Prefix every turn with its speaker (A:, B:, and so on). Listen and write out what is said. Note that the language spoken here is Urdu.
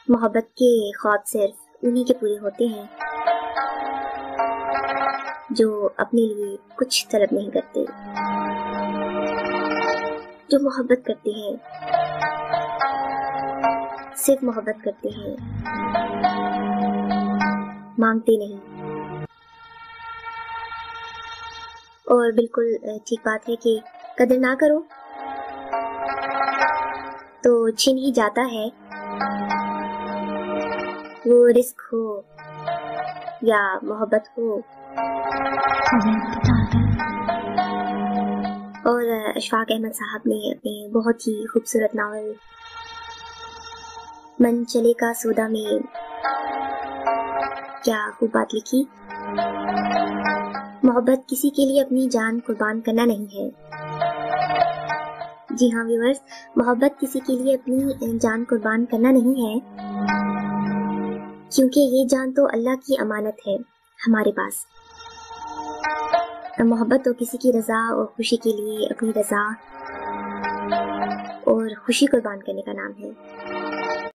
A: محبت کے خواب صرف انہی کے پورے ہوتے ہیں جو اپنے لیے کچھ طلب نہیں کرتے، جو محبت کرتے ہیں، صرف محبت کرتے ہیں، مانگتے نہیں۔ اور بالکل ٹھیک بات ہے کہ قدر نہ کرو تو چھن ہی جاتا ہے، وہ رزق ہو یا محبت ہو۔ اور اشفاق احمد صاحب نے اپنے بہت ہی خوبصورت ناول من چلے کا سودا میں کیا خوب بات لکھی۔ محبت کسی کے لیے اپنی جان قربان کرنا نہیں ہے۔ جی ہاں ویورز، محبت کسی کے لیے اپنی جان قربان کرنا نہیں ہے، کیونکہ یہ جان تو اللہ کی امانت ہے ہمارے پاس۔ محبت تو کسی کی رضا اور خوشی کے لیے اپنی رضا اور خوشی قربان کرنے کا نام ہے۔